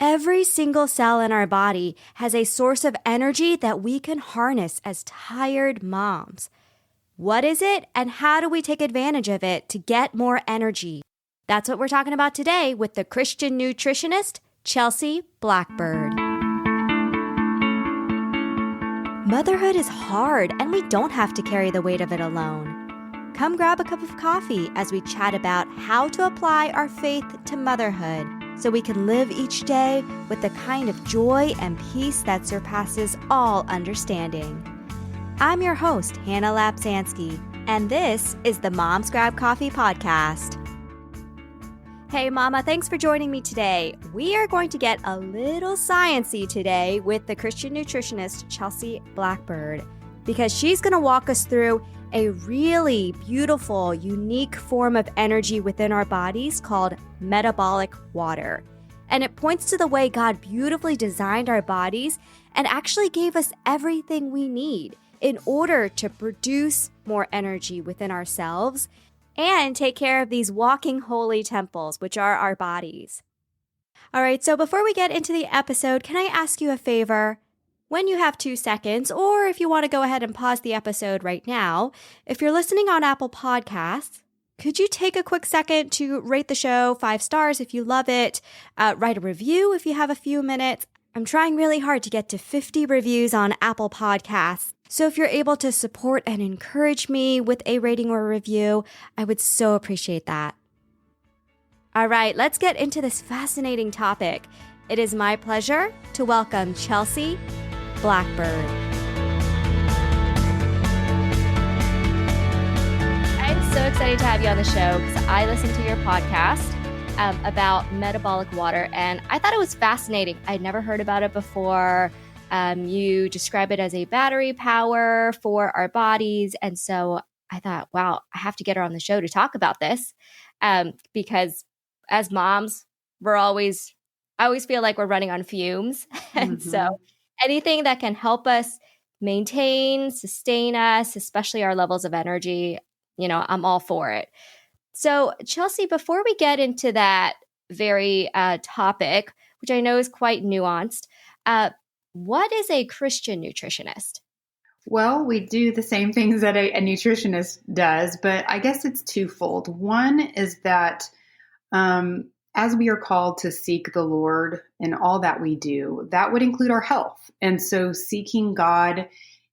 Every single cell in our body has a source of energy that we can harness as tired moms. What is it, and how do we take advantage of it to get more energy? That's what we're talking about today with the Christian nutritionist, Chelsea Blackbird. Motherhood is hard, and we don't have to carry the weight of it alone. Come grab a cup of coffee as we chat about how to apply our faith to motherhood so we can live each day with the kind of joy and peace that surpasses all understanding. I'm your host, Hannah Lapsansky, and this is the Moms Grab Coffee podcast. Hey Mama, thanks for joining me today. We are going to get a little sciencey today with the Christian nutritionist Chelsea Blackbird, because she's going to walk us through a really beautiful, unique form of energy within our bodies called metabolic water. And it points to the way God beautifully designed our bodies and actually gave us everything we need in order to produce more energy within ourselves and take care of these walking holy temples, which are our bodies. All right, so before we get into the episode, can I ask you a favor? When you have 2 seconds, or if you want to go ahead and pause the episode right now, if you're listening on Apple Podcasts, could you take a quick second to rate the show 5 stars if you love it, write a review if you have a few minutes. I'm trying really hard to get to 50 reviews on Apple Podcasts. So if you're able to support and encourage me with a rating or a review, I would so appreciate that. All right, let's get into this fascinating topic. It is my pleasure to welcome Chelsea Blackbird. I'm so excited to have you on the show because I listened to your podcast about metabolic water, and I thought it was fascinating. I'd never heard about it before. You describe it as a battery power for our bodies, and so I thought, wow, I have to get her on the show to talk about this because as moms, I always feel like we're running on fumes, and so anything that can help us maintain, sustain us, especially our levels of energy, I'm all for it. So, Chelsea, before we get into that very topic, which I know is quite nuanced, what is a Christian nutritionist? Well, we do the same things that a nutritionist does, but I guess it's twofold. One is that as we are called to seek the Lord in all that we do, that would include our health. And so seeking God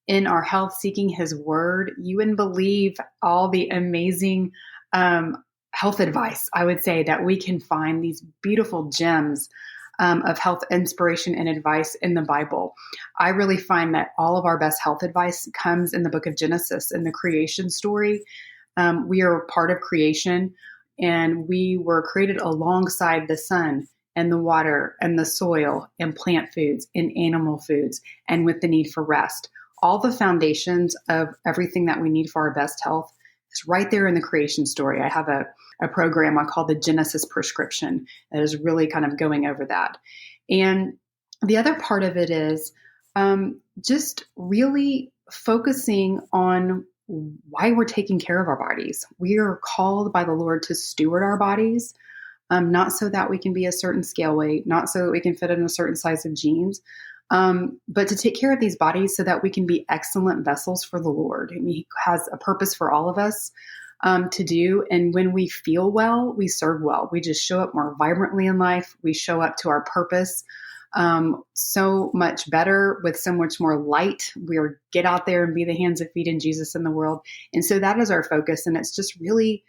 in our health, seeking His word, you wouldn't believe all the amazing health advice, I would say, that we can find, these beautiful gems of health inspiration and advice in the Bible. I really find that all of our best health advice comes in the book of Genesis, in the creation story. We are part of creation, and we were created alongside the sun and the water and the soil and plant foods and animal foods, and with the need for rest. All the foundations of everything that we need for our best health is right there in the creation story. I have a program I call the Genesis Prescription that is really kind of going over that. And the other part of it is just really focusing on why we're taking care of our bodies. We are called by the Lord to steward our bodies, not so that we can be a certain scale weight, not so that we can fit in a certain size of jeans, but to take care of these bodies so that we can be excellent vessels for the Lord. I mean, He has a purpose for all of us to do. And when we feel well, we serve well. We just show up more vibrantly in life. We show up to our purpose so much better, with so much more light. We get out there and be the hands and feet in Jesus in the world. And so that is our focus. And it's just really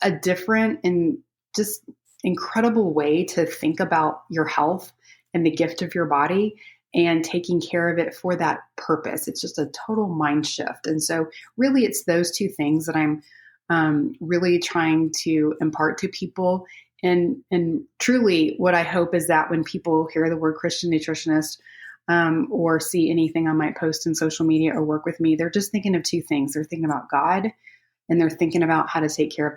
a different and just incredible way to think about your health and the gift of your body and taking care of it for that purpose. It's just a total mind shift. And so really it's those two things that I'm really trying to impart to people. And truly what I hope is that when people hear the word Christian nutritionist or see anything I might post in social media or work with me, they're just thinking of two things. They're thinking about God, and they're thinking about how to take care of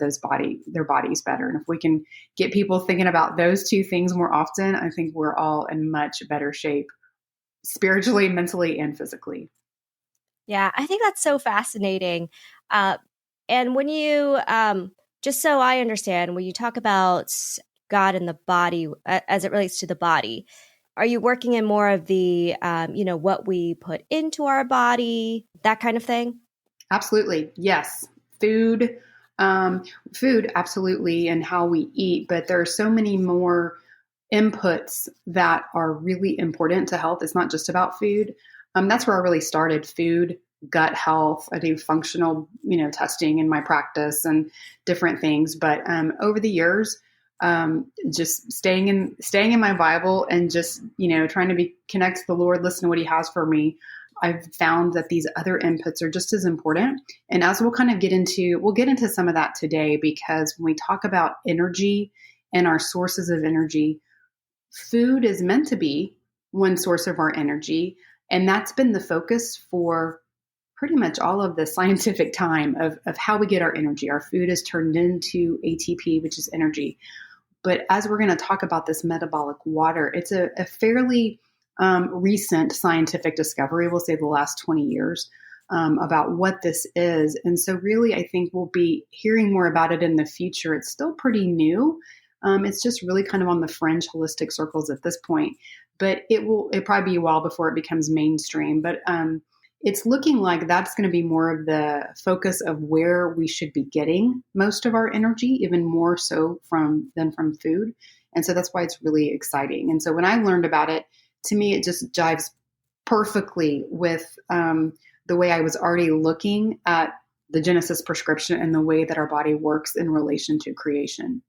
their bodies better. And if we can get people thinking about those two things more often, I think we're all in much better shape, spiritually, mentally, and physically. Yeah, I think that's so fascinating. And when you, just so I understand, when you talk about God and the body as it relates to the body? Are you working in more of the, what we put into our body, that kind of thing? Absolutely. Yes. Food, food, absolutely, and how we eat. But there are so many more inputs that are really important to health. It's not just about food. That's where I really started: food, gut health. I do functional, testing in my practice and different things. But over the years, just staying in my Bible and just trying to be connect to the Lord, listen to what He has for me. I've found that these other inputs are just as important. And as we'll get into some of that today, because when we talk about energy and our sources of energy, food is meant to be one source of our energy. And that's been the focus for pretty much all of the scientific time of how we get our energy. Our food is turned into ATP, which is energy. But as we're going to talk about this metabolic water, it's a fairly recent scientific discovery, we'll say the last 20 years, about what this is. And so really, I think we'll be hearing more about it in the future. It's still pretty new. It's just really kind of on the fringe holistic circles at this point, but it'll probably be a while before it becomes mainstream. But it's looking like that's going to be more of the focus of where we should be getting most of our energy, even more so than from food. And so that's why it's really exciting. And so when I learned about it, to me, it just jives perfectly with the way I was already looking at the Genesis prescription and the way that our body works in relation to creation.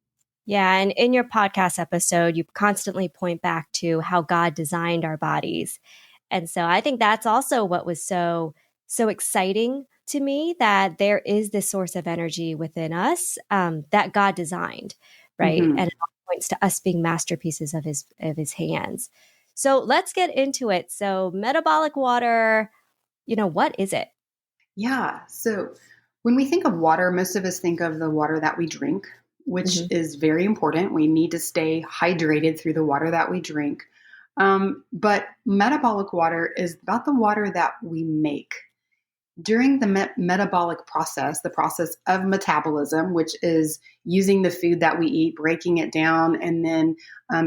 Yeah. And in your podcast episode, you constantly point back to how God designed our bodies. And so I think that's also what was so exciting to me, that there is this source of energy within us that God designed, right? Mm-hmm. And it all points to us being masterpieces of his hands. So let's get into it. So metabolic water, what is it? Yeah. So when we think of water, most of us think of the water that we drink, which is very important. We need to stay hydrated through the water that we drink. But metabolic water is about the water that we make. During the metabolic process, the process of metabolism, which is using the food that we eat, breaking it down, and then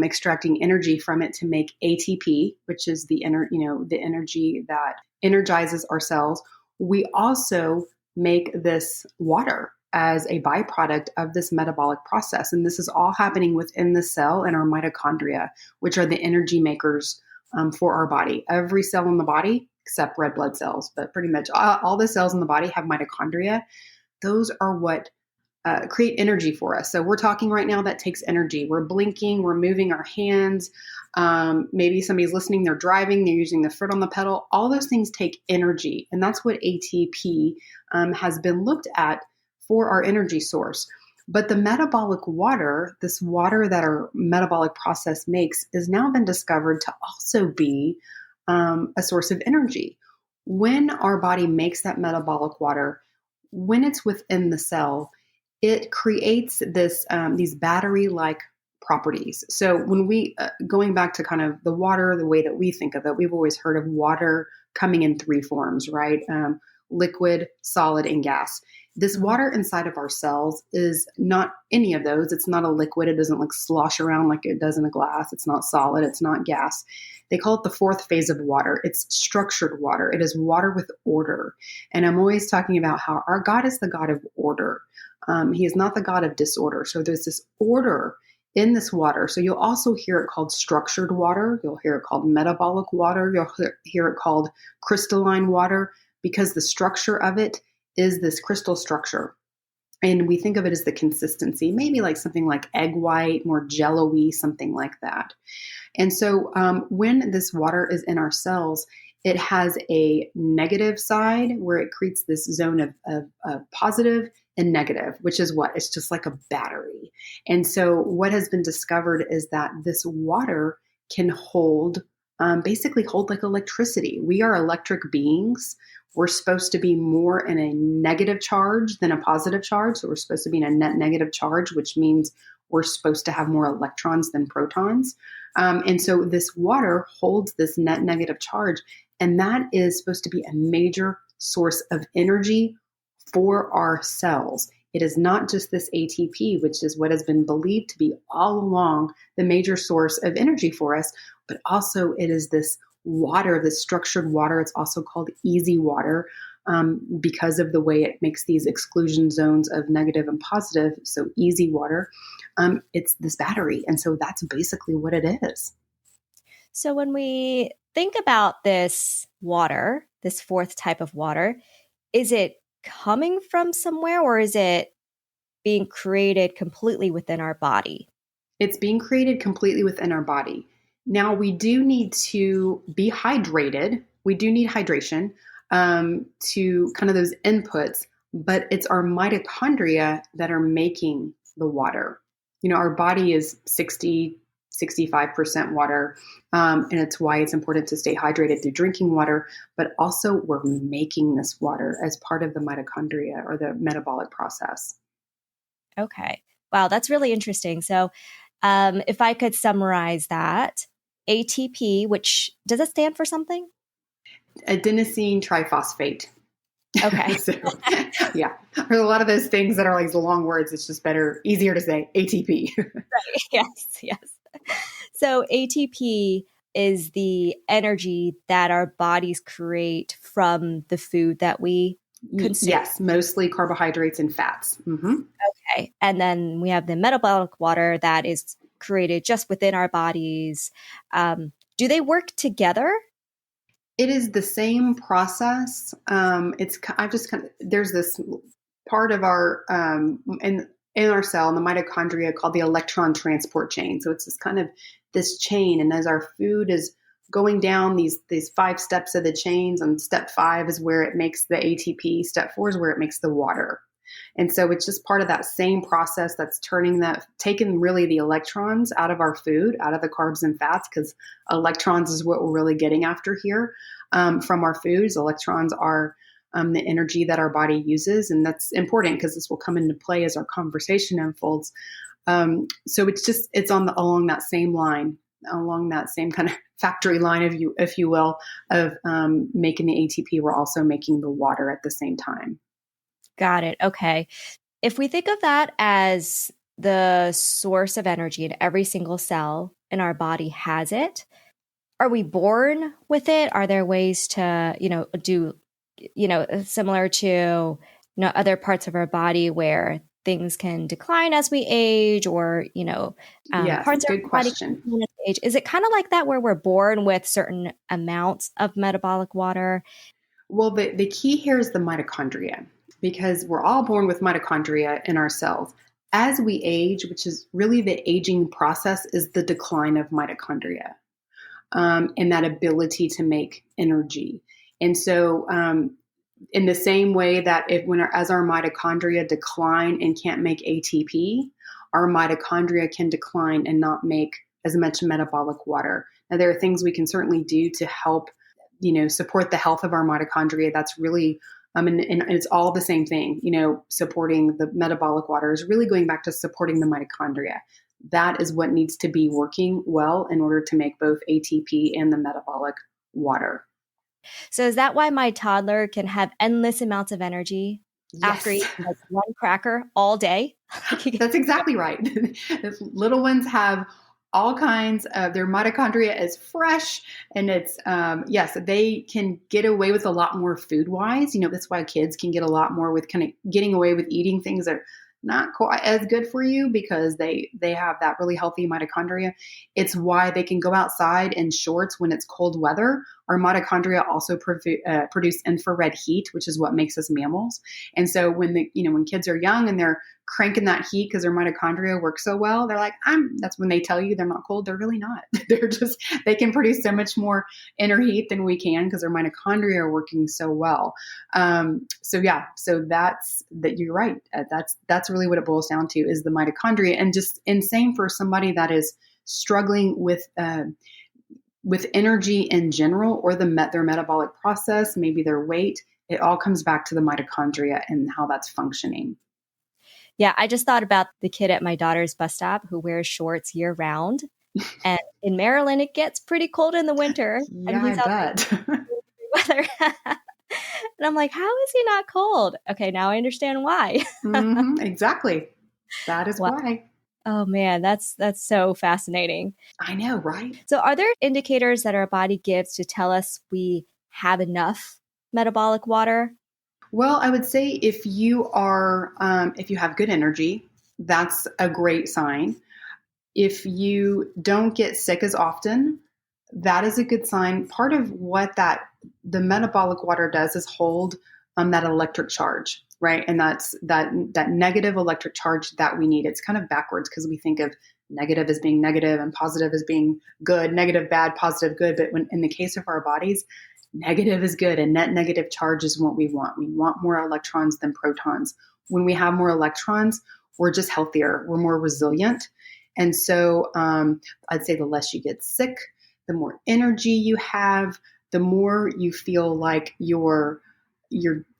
extracting energy from it to make ATP, which is the energy that energizes our cells. We also make this water as a byproduct of this metabolic process. And this is all happening within the cell and our mitochondria, which are the energy makers for our body. Every cell in the body, except red blood cells, but pretty much all the cells in the body have mitochondria. Those are what create energy for us. So we're talking right now, that takes energy. We're blinking, we're moving our hands. Maybe somebody's listening, they're driving, they're using the foot on the pedal. All those things take energy. And that's what ATP has been looked at for our energy source. But the metabolic water, this water that our metabolic process makes, has now been discovered to also be a source of energy. When our body makes that metabolic water, when it's within the cell, it creates these battery-like properties. So when we, going back to kind of the water, the way that we think of it, we've always heard of water coming in three forms, right? Liquid, solid, and gas. This water inside of our cells is not any of those. It's not a liquid. It doesn't slosh around like it does in a glass. It's not solid. It's not gas. They call it the fourth phase of water. It's structured water. It is water with order. And I'm always talking about how our God is the God of order. He is not the God of disorder. So there's this order in this water. So you'll also hear it called structured water. You'll hear it called metabolic water. You'll hear it called crystalline water, because the structure of it is this crystal structure. And we think of it as the consistency, maybe like something like egg white, more jello-y, something like that. And so when this water is in our cells, it has a negative side where it creates this zone of positive and negative, which is what? It's just like a battery. And so what has been discovered is that this water can basically hold like electricity. We are electric beings. We're supposed to be more in a negative charge than a positive charge. So we're supposed to be in a net negative charge, which means we're supposed to have more electrons than protons. And so this water holds this net negative charge, and that is supposed to be a major source of energy for our cells. it is not just this ATP, which is what has been believed to be all along the major source of energy for us, but also it is this water, this structured water. It's also called easy water because of the way it makes these exclusion zones of negative and positive. So easy water, it's this battery. And so that's basically what it is. So when we think about this water, this fourth type of water, is it coming from somewhere or is it being created completely within our body? It's being created completely within our body. Now, we do need to be hydrated. We do need hydration to kind of those inputs, but it's our mitochondria that are making the water. Our body is 65% water, and it's why it's important to stay hydrated through drinking water, but also we're making this water as part of the mitochondria or the metabolic process. Okay. Wow, that's really interesting. So if I could summarize that, ATP, which does it stand for something? Adenosine triphosphate. Okay. So, yeah, there's a lot of those things that are like the long words. It's just easier to say ATP. Right. Yes. So ATP is the energy that our bodies create from the food that we consume. Yes, mostly carbohydrates and fats. Mm-hmm. Okay. And then we have the metabolic water that is created just within our bodies. Do they work together? It is the same process. There's this part of our in our cell, in the mitochondria, called the electron transport chain. So it's this chain, and as our food is going down these 5 steps of the chains, and step 5 is where it makes the ATP. Step 4 is where it makes the water. And so it's just part of that same process that's taking really the electrons out of our food, out of the carbs and fats, because electrons is what we're really getting after here from our foods. Electrons are the energy that our body uses. And that's important because this will come into play as our conversation unfolds. So it's along that same line, along that same kind of factory line, if you will, of making the ATP. We're also making the water at the same time. Got it. Okay. If we think of that as the source of energy and every single cell in our body has it, are we born with it? Are there ways to, do, similar to, other parts of our body where things can decline as we age or, Yes, parts of good our body question. can age? Is it kind of like that where we're born with certain amounts of metabolic water? Well, the key here is the mitochondria, because we're all born with mitochondria in our cells. As we age, which is really the aging process, is the decline of mitochondria and that ability to make energy. And so in the same way that as our mitochondria decline and can't make ATP, our mitochondria can decline and not make as much metabolic water. Now, there are things we can certainly do to help support the health of our mitochondria. That's really, and it's all the same thing, supporting the metabolic water is really going back to supporting the mitochondria. That is what needs to be working well in order to make both ATP and the metabolic water. So is that why my toddler can have endless amounts of energy after eating like one cracker all day? That's exactly right. The little ones have all kinds of, their mitochondria is fresh, and it's they can get away with a lot more food wise. That's why kids can get a lot more with kind of getting away with eating things that are not quite as good for you because they have that really healthy mitochondria. It's why they can go outside in shorts when it's cold weather. Our mitochondria also produce infrared heat, which is what makes us mammals. And so when kids are young and they're cranking that heat because their mitochondria work so well, they're like, that's when they tell you they're not cold. They're really not. They can produce so much more inner heat than we can because their mitochondria are working so well. So that's that. You're right. That's really what it boils down to is the mitochondria, and same for somebody that is struggling with energy in general or their metabolic process, maybe their weight. It all comes back to the mitochondria and how that's functioning. Yeah, I just thought about the kid at my daughter's bus stop who wears shorts year round. And in Maryland, it gets pretty cold in the winter. Yeah, I bet. Weather. And I'm like, how is he not cold? Okay, now I understand why. Exactly. That is Wow. why. Oh man, that's so fascinating. I know, right? So are there indicators that our body gives to tell us we have enough metabolic water? Well, I would say if you have good energy, that's a great sign. If you don't get sick as often, that is a good sign. Part of what the metabolic water does is hold that electric charge, right? And that's that negative electric charge that we need. It's kind of backwards because we think of negative as being negative and positive as being good, negative bad, positive good. But when in the case of our bodies, negative is good, and net negative charge is what we want. We want more electrons than protons. When we have more electrons, we're just healthier. We're more resilient. And so I'd say the less you get sick, the more energy you have, the more you feel like your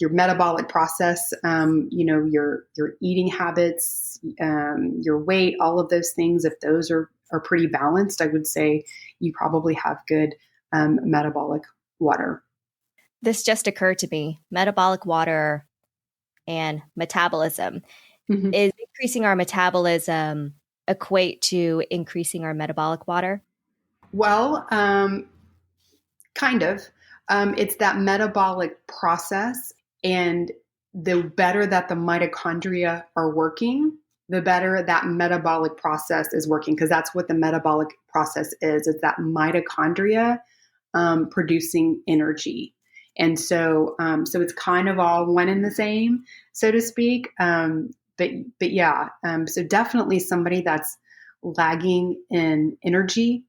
metabolic process, your eating habits, your weight, all of those things, if those are pretty balanced, I would say you probably have good metabolic water. This just occurred to me. Metabolic water and metabolism. Mm-hmm. Is increasing our metabolism equate to increasing our metabolic water? Well, kind of. It's that metabolic process, and the better that the mitochondria are working, the better that metabolic process is working, because that's what the metabolic process is. It's that mitochondria producing energy. And so it's kind of all one and the same, so to speak. But yeah, so definitely somebody that's lagging in energy,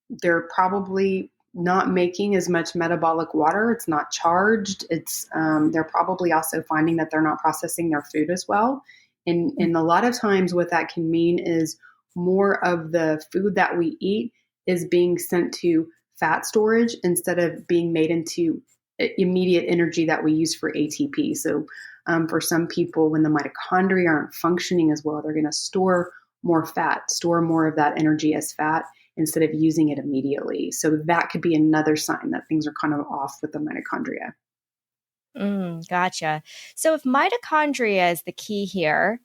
they're probably not making as much metabolic water. It's not charged. They're probably also finding that they're not processing their food as well. And a lot of times what that can mean is more of the food that we eat is being sent to fat storage instead of being made into immediate energy that we use for ATP. So for some people, when the mitochondria aren't functioning as well, they're going to store more fat, store more of that energy as fat instead of using it immediately. So that could be another sign that things are kind of off with the mitochondria. Gotcha. So if mitochondria is the key here,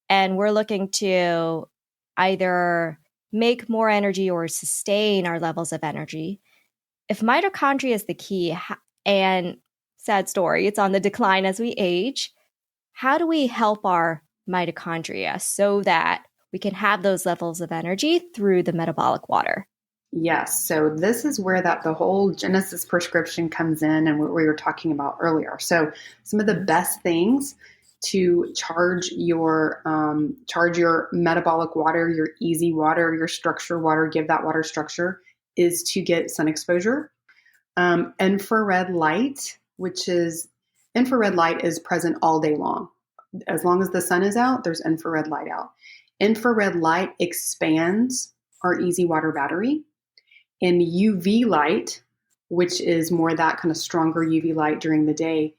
and we're looking to either make more energy or sustain our levels of energy, if mitochondria is the key, and sad story, it's on the decline as we age, how do we help our mitochondria so that we can have those levels of energy through the metabolic water? Yes. So this is where the whole Genesis prescription comes in and what we were talking about earlier. So some of the best things to charge your metabolic water, your easy water, your structure water, give that water structure, is to get sun exposure. Infrared light, infrared light is present all day long. As long as the sun is out, there's infrared light out. Infrared light expands our easy water battery. And UV light, which is more that kind of stronger UV light during the day,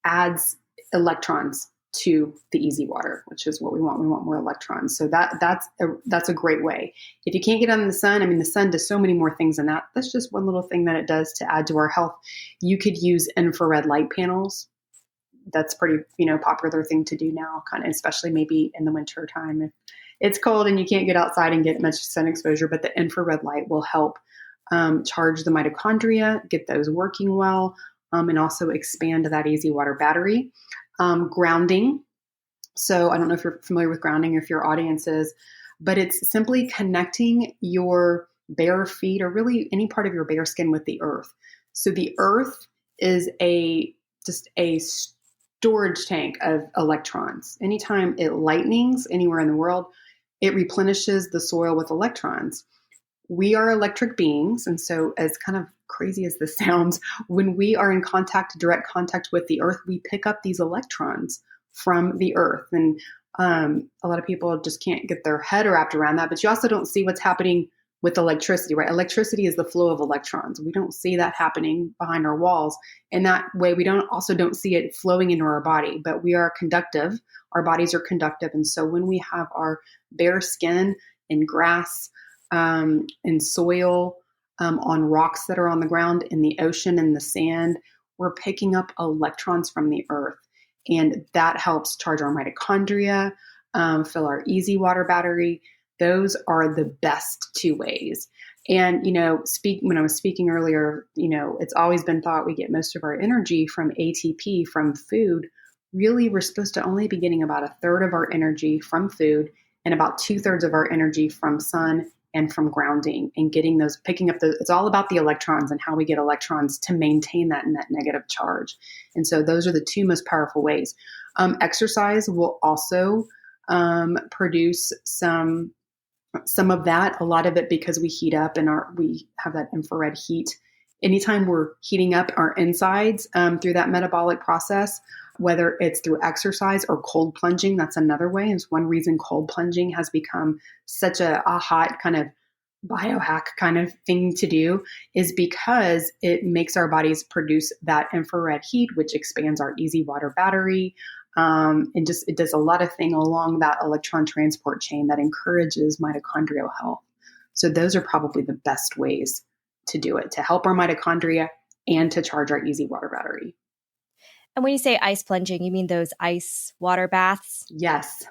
adds electrons to the easy water, which is what we want. We want more electrons. So that's a great way. If you can't get out in the sun, I mean, the sun does so many more things than that. That's just one little thing that it does to add to our health. You could use infrared light panels. That's pretty, popular thing to do now, kind of, especially maybe in the winter time if it's cold and you can't get outside and get much sun exposure. But the infrared light will help charge the mitochondria, get those working well, and also expand that easy water battery. Grounding. So I don't know if you're familiar with grounding or if your audience is, but it's simply connecting your bare feet or really any part of your bare skin with the earth. So the earth is just a storage tank of electrons. Anytime it lightnings anywhere in the world, it replenishes the soil with electrons. We are electric beings. And so as kind of crazy as this sounds, when we are in direct contact with the earth, we pick up these electrons from the earth. And a lot of people just can't get their head wrapped around that, but you also don't see what's happening with electricity, right? Electricity is the flow of electrons. We don't see that happening behind our walls. And that way we don't see it flowing into our body, but we are conductive. Our bodies are conductive. And so when we have our bare skin and grass, in soil, on rocks that are on the ground, in the ocean, in the sand, we're picking up electrons from the earth. And that helps charge our mitochondria, fill our easy water battery. Those are the best two ways. And, when I was speaking earlier, it's always been thought we get most of our energy from ATP, from food. Really, we're supposed to only be getting about a third of our energy from food and about 2/3 of our energy from sun and from grounding, and picking up it's all about the electrons and how we get electrons to maintain that net negative charge. And so those are the two most powerful ways. Exercise will also produce some of that, a lot of it because we heat up and we have that infrared heat. Anytime we're heating up our insides through that metabolic process, whether it's through exercise or cold plunging, that's another way. It's one reason cold plunging has become such a hot kind of biohack kind of thing to do, is because it makes our bodies produce that infrared heat, which expands our easy water battery. And it does a lot of things along that electron transport chain that encourages mitochondrial health. So those are probably the best ways to do it, to help our mitochondria and to charge our easy water battery. And when you say ice plunging, you mean those ice water baths? Yes.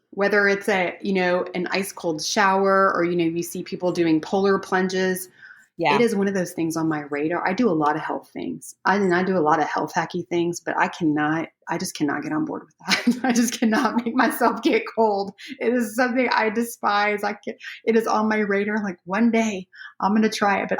Whether it's an ice cold shower, or, you see people doing polar plunges. Yeah. It is one of those things on my radar. I do a lot of health things. I do a lot of health hacky things, but I just cannot get on board with that. I just cannot make myself get cold. It is something I despise. It is on my radar. Like, one day I'm going to try it, but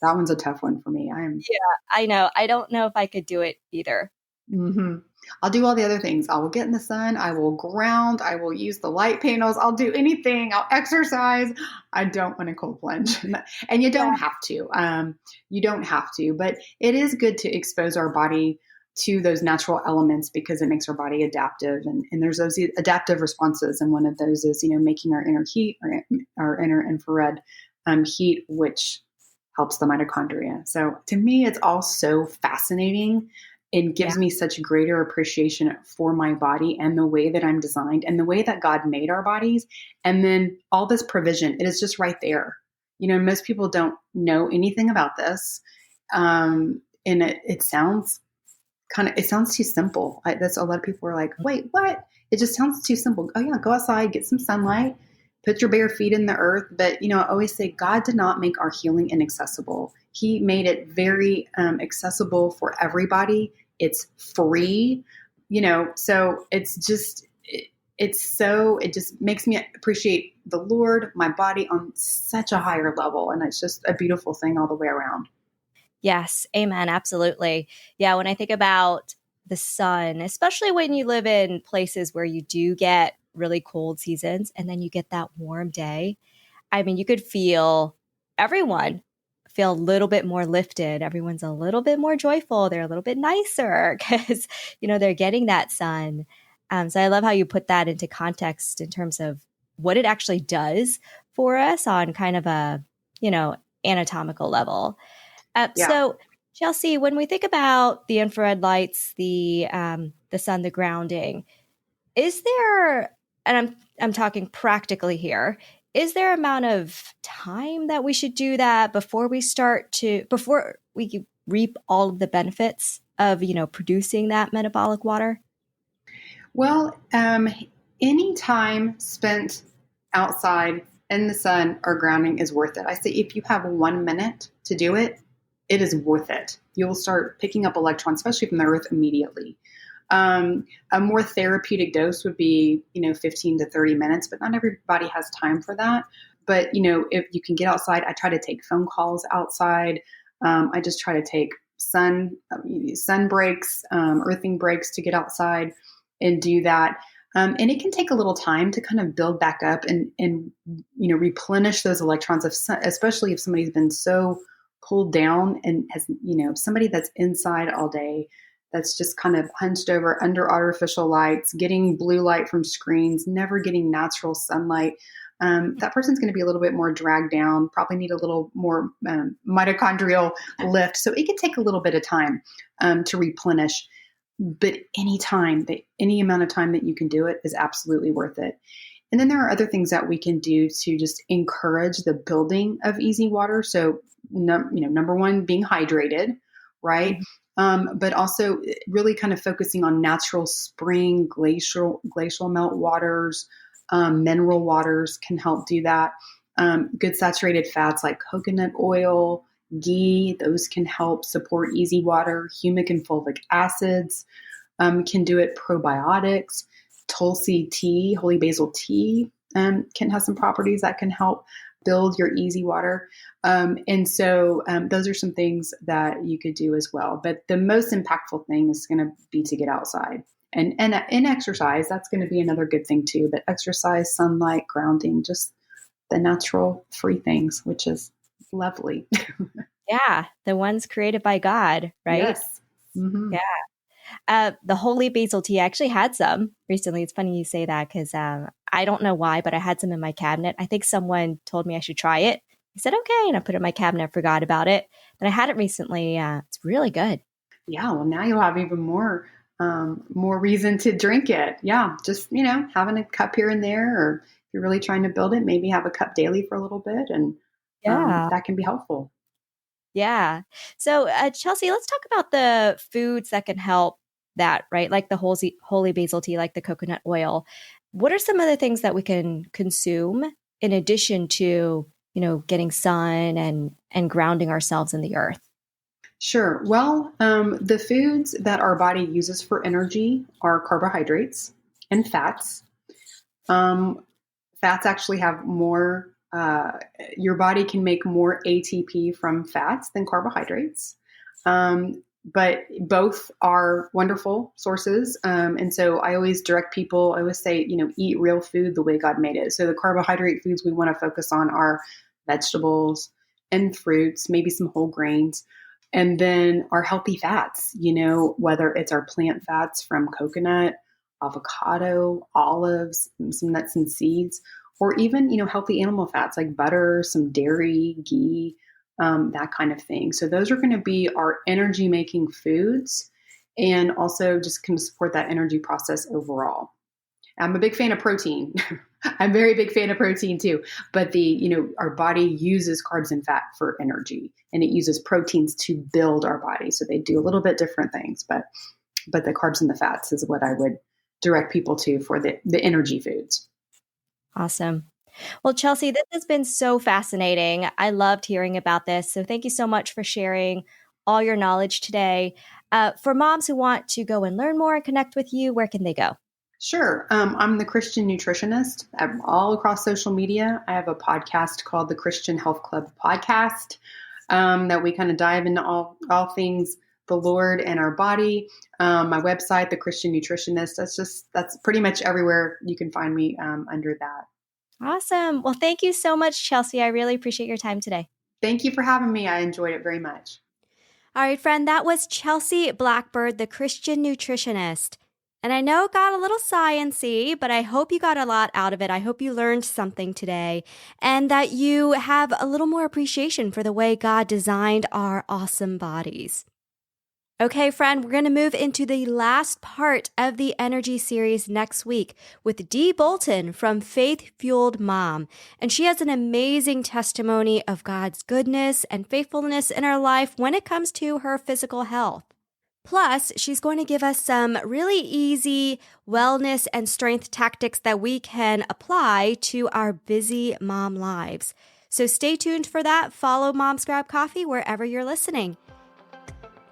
that one's a tough one for me. Yeah, I know. I don't know if I could do it either. Mm-hmm. I'll do all the other things. I will get in the sun. I will ground. I will use the light panels. I'll do anything. I'll exercise. I don't want to cold plunge. And you don't have to. You don't have to. But it is good to expose our body to those natural elements, because it makes our body adaptive. And there's those adaptive responses. And one of those is, making our inner heat, or our inner infrared heat, which helps the mitochondria. So to me, it's all so fascinating. It gives me such greater appreciation for my body and the way that I'm designed and the way that God made our bodies. And then all this provision, it is just right there. Most people don't know anything about this. And it sounds too simple. That's a lot of people are like, wait, what? It just sounds too simple. Oh yeah, go outside, get some sunlight, put your bare feet in the earth. But, I always say God did not make our healing inaccessible. He made it very accessible for everybody. It's free, so it just makes me appreciate the Lord, my body, on such a higher level. And it's just a beautiful thing all the way around. Yes. Amen. Absolutely. Yeah. When I think about the sun, especially when you live in places where you do get really cold seasons and then you get that warm day, I mean, you could everyone feel a little bit more lifted. Everyone's a little bit more joyful. They're a little bit nicer because, they're getting that sun. So I love how you put that into context in terms of what it actually does for us on kind of a, anatomical level. So Chelsea, when we think about the infrared lights, the sun, the grounding, is there, and I'm talking practically here, is there an amount of time that we should do that before we reap all of the benefits of, producing that metabolic water? Well, any time spent outside in the sun or grounding is worth it. I say if you have 1 minute to do it, it is worth it. You'll start picking up electrons, especially from the earth, immediately. A more therapeutic dose would be, 15 to 30 minutes, but not everybody has time for that. But, if you can get outside, I try to take phone calls outside. I just try to take sun breaks, earthing breaks to get outside and do that. And it can take a little time to kind of build back up and replenish those electrons, especially if somebody's been so pulled down and has, somebody that's inside all day, that's just kind of hunched over under artificial lights, getting blue light from screens, never getting natural sunlight. That person's going to be a little bit more dragged down, probably need a little more mitochondrial lift. So it could take a little bit of time to replenish. But any amount of time that you can do it is absolutely worth it. And then there are other things that we can do to just encourage the building of easy water. So number one, being hydrated, right? But also really kind of focusing on natural spring, glacial melt waters, mineral waters can help do that. Good saturated fats like coconut oil, ghee, those can help support easy water. Humic and fulvic acids can do it. Probiotics, Tulsi tea, holy basil tea can have some properties that can help build your easy water. And so those are some things that you could do as well. But the most impactful thing is going to be to get outside and exercise. That's going to be another good thing too. But exercise, sunlight, grounding, just the natural free things, which is lovely. Yeah, the ones created by God, right? Yes. Mm-hmm. Yeah. The holy basil tea, I actually had some recently. It's funny you say that because I don't know why, but I had some in my cabinet. I think someone told me I should try it. I said, okay. And I put it in my cabinet, forgot about it. But I had it recently. It's really good. Yeah. Well, now you'll have even more reason to drink it. Yeah. Just, having a cup here and there, or if you're really trying to build it, maybe have a cup daily for a little bit. And that can be helpful. Yeah. So, Chelsea, let's talk about the foods that can help that, right? Like the holy basil tea, like the coconut oil. What are some other things that we can consume in addition to, getting sun and grounding ourselves in the earth? Sure. Well, the foods that our body uses for energy are carbohydrates and fats. Fats actually have more, your body can make more ATP from fats than carbohydrates. But both are wonderful sources. And so I always direct people, I always say, eat real food the way God made it. So the carbohydrate foods we want to focus on are vegetables and fruits, maybe some whole grains. And then our healthy fats, whether it's our plant fats from coconut, avocado, olives, some nuts and seeds, or even, healthy animal fats like butter, some dairy, ghee, that kind of thing. So those are going to be our energy making foods and also just can support that energy process overall. I'm a big fan of protein. I'm a very big fan of protein too, but our body uses carbs and fat for energy, and it uses proteins to build our body. So they do a little bit different things, but the carbs and the fats is what I would direct people to for the energy foods. Awesome. Well, Chelsea, this has been so fascinating. I loved hearing about this. So thank you so much for sharing all your knowledge today. For moms who want to go and learn more and connect with you, where can they go? Sure. I'm the Christian nutritionist. I'm all across social media. I have a podcast called the Christian Health Club Podcast that we kind of dive into all things the Lord and our body. My website, The Christian Nutritionist, that's pretty much everywhere you can find me under that. Awesome. Well, thank you so much, Chelsea. I really appreciate your time today. Thank you for having me. I enjoyed it very much. All right, friend, that was Chelsea Blackbird, the Christian nutritionist. And I know it got a little science-y, but I hope you got a lot out of it. I hope you learned something today and that you have a little more appreciation for the way God designed our awesome bodies. Okay, friend, we're going to move into the last part of the energy series next week with Dee Bolton from Faith Fueled Mom. And she has an amazing testimony of God's goodness and faithfulness in her life when it comes to her physical health. Plus, she's going to give us some really easy wellness and strength tactics that we can apply to our busy mom lives. So stay tuned for that. Follow Moms Grab Coffee wherever you're listening.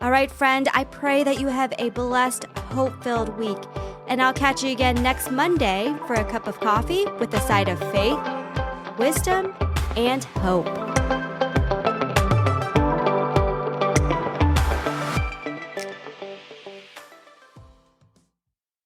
All right, friend, I pray that you have a blessed, hope-filled week. And I'll catch you again next Monday for a cup of coffee with a side of faith, wisdom, and hope.